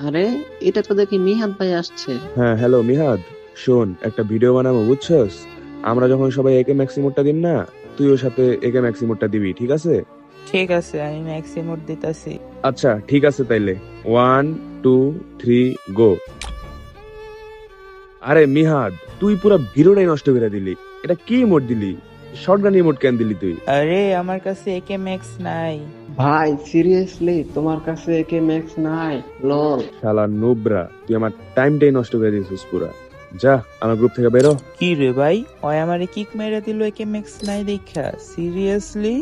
আরে, এটা তো দেখি মিহান ভাই আসছে। হ্যাঁ, হ্যালো মিহাদ। শোন, একটা ভিডিও বানাবো বুঝছস। আমরা যখন সবাই একে ম্যাক্সিমোরটা দিন না, তুই ওর সাথে একে ম্যাক্সিমোরটা দিবি, ঠিক আছে? ঠিক আছে, আমি ম্যাক্সিমোর দিতাছি। আচ্ছা ঠিক আছে তাইলে। 1 2 3 গো। আরে মিহাদ, তুই পুরা ভিডিওটাই নষ্ট করে দিলি। এটা কি ইমোট দিলি? শটগান ইমোট কেন দিলি তুই? আরে আমার কাছে একে ম্যাক্স নাই। ভাই সিরিয়াসলি তোমার কাছে একে ম্যাক্স নাই? লল। শালা নুবরা, তুই আমার টাইমটাই নষ্ট করে দিয়েছিস পুরা। যা আমার গ্রুপ থেকে বেরো। কি রে ভাই, ওই আমারে কিক মেরে দিল একে ম্যাক্স নাই দেখা? সিরিয়াসলি?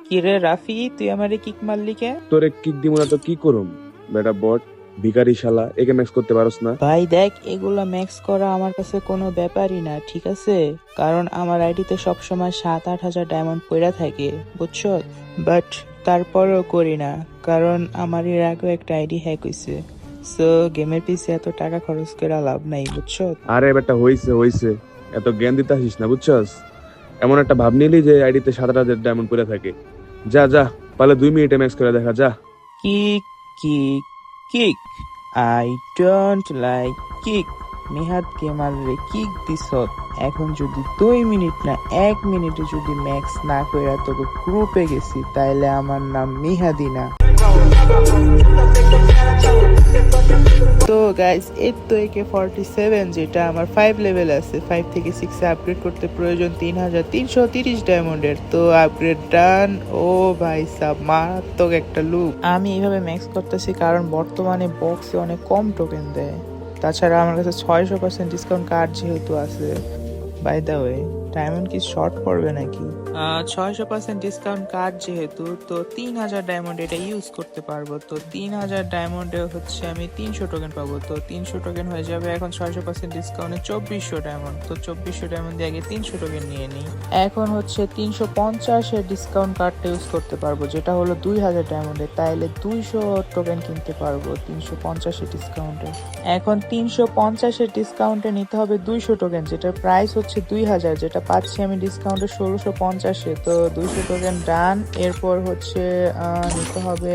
কি রে রাফি, তুই আমারে কিক মারলি কে? তোরে কিক দিব না তো কি করুম? বেটা বট, ভিখারি শালা, একে ম্যাক্স করতে পারস না? ভাই দেখ, এগুলা ম্যাক্স করা আমার কাছে কোনো ব্যাপারই না, ঠিক আছে? কারণ আমার আইডিতে সবসময় 7-8 হাজার ডায়মন্ড পড়া থাকে, বুঝছো? বাট তারপরও করি না, কারণ আমার এর আগেও একটা আইডি হ্যাক হয়েছে। সো গেমের পিছে এত টাকা খরচ করে লাভ নাই, বুঝছো? আরে বেটা হইছে হইছে, এত জ্ঞান দিতে আসিস না বুঝছস। এমন একটা ভাব নিলি যে আইডিতে 7,000 ডায়মন্ড পড়ে থাকে। যা যা, পালে 2 মিনিটে ম্যাক্স করে দেখা যা। Kick, kick, kick. I don't like kick. নিহাতকে মারলে কিক দিছত। এখন যদি 2 মিনিট না 1 মিনিটে যদি ম্যাক্স না কইরা তোকে গ্রুপে গেছি, তাইলে আমার নাম মিহাদি না। তো গাইস, এই তো AK-47, যেটা আমার 5 লেভেল আছে। 5 থেকে 6 এ আপগ্রেড করতে প্রয়োজন 3330 ডায়মন্ডের। তো আপগ্রেড ডান। ও ভাই সাব, মারাত্মক একটা লুক। আমি এইভাবে ম্যাক্স করতেছি কারণ বর্তমানে বক্সে অনেক কম টোকেন দেয়। তাছাড়া আমার কাছে 600% ডিসকাউন্ট কার্ড যেহেতু আছে। বাই দ্য ওয়ে, ডায়মন্ড কি শর্ট পড়বে নাকি? 600% ডিসকাউন্ট কার্ড যেহেতু, তো 3000 ডায়মন্ড এটা ইউজ করতে পারবো। তো 3000 ডায়মন্ডে হচ্ছে আমি 300 টোকেন পাবো। তো 300 টোকেন হয়ে যাবে এখন 600% ডিসকাউন্টে 2400 ডায়মন্ড। তো 2400 ডায়মন্ড দিয়ে আগে 300 টোকেন নিয়ে নিই। এখন হচ্ছে 350 এর ডিসকাউন্ট কার্ডটা ইউজ করতে পারবো, যেটা হলো 2000 ডায়মন্ডে। তাইলে 200 টোকেন কিনতে পারবো 350 এর ডিসকাউন্টে। এখন 350 এর ডিসকাউন্টে নিতে হবে 200 টোকেন, যেটার প্রাইস হচ্ছে 2000, যেটা পাচ্ছি আমি ডিসকাউন্টে 1650-এ। তো 200 টোকেন ডান। এরপর হচ্ছে নিতে হবে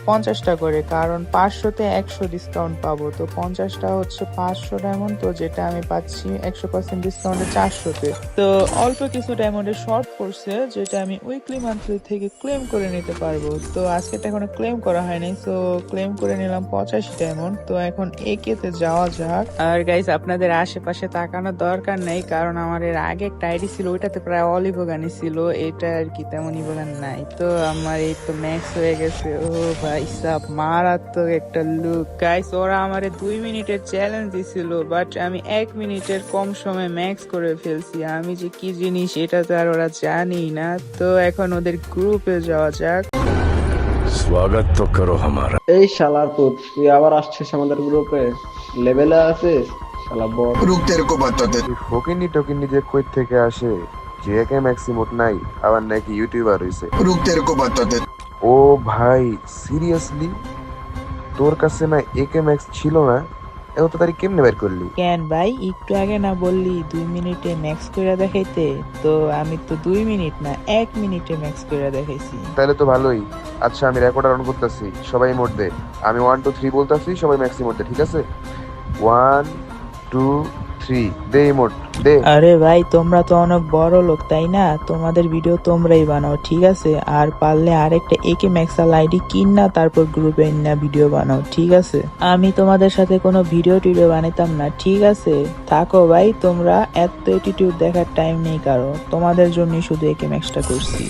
50টা করে, কারণ 500-তে 100 ডিসকাউন্ট পাবো। তো 50টা হচ্ছে 500 ডায়মন্ড, তো যেটা আমি পাচ্ছি 100% ডিসকাউন্টে 400-তে। তো অল্প কিছু ডায়মন্ডের শর্ট পড়ছে, যেটা আমি উইকলি মান্থলি থেকে ক্লেম করে নিতে পারবো। তো আজকেটা এখনো ক্লেম করা হয়নি, তো ক্লেম করে নিলাম 85 ডায়মন্ড। তো এখন একেতে যাওয়া যাক। আর গাইস, আপনাদের আশেপাশে তাকানোর দরকার নেই, কারণ আমার এর আগে একটা আইডি ছিল, ওইটাতে প্রায় অল ইভোগানি ছিল। এটা আর কি তেমন ইভোগান নাই। তো আমার এই তো ম্যাক্স হয়ে গেছে। ও ভাই সাব, মারাত্মক একটা লুক। গাইস, ওরা আমারে 2 মিনিটের চ্যালেঞ্জ দিছিল, বাট আমি 1 মিনিটের কম সময় ম্যাক্স করে ফেলছি। আমি যে কি জিনিস এটা তো আর ওরা জানি না। তো এখন ওদের গ্রুপে যাওয়া যাক। स्वागत तो करो हमारा। এই শালার পুত, তুই আবার আসছিস আমাদের গ্রুপে? লেভেলে আছিস শালা বট। रुक तेरे को बताते। এই ফকিনি টকিনি যে কই থেকে আসে, যে একে ম্যাক্সিমোট নাই, আবার নাকি ইউটিউবার হইছে। रुक तेरे को बताते। ও ভাই সিরিয়াসলি, তোর কাছে না একে ম্যাক্স ছিল না? এত তাড়াতাড়ি কেমনে বের করলি? কেন ভাই, একটু আগে না বললি 2 মিনিটে ম্যাক্স করে দেখাইতে? তো আমি তো 2 মিনিট না 1 মিনিটে ম্যাক্স করে দেখাইছি। তাহলে তো ভালোই। আচ্ছা আমি রেকর্ডার অন করতেছি, সবাই মোট দে। আমি 1 2 3 বলতাছি, সবাই ম্যাক্সিমোট দে, ঠিক আছে? 1 2 3 দে ইমোট দে। আরে ভাই, তোমরা তো অনেক বড় লোক তাই না? তোমাদের ভিডিও তোমরাই বানাও, ঠিক আছে? আর পারলে আরেকটা একে ম্যাক্সাল আইডি কিন না, তারপর গ্রুপে না ভিডিও বানাও, ঠিক আছে? আমি তোমাদের সাথে কোনো ভিডিও টিডিও বানাইতাম না, ঠিক আছে? থাকো ভাই, তোমরা এত অ্যাটিটিউড দেখার টাইম নেই কারো। তোমাদের জন্যই শুধু একে ম্যাক্সটা করছি।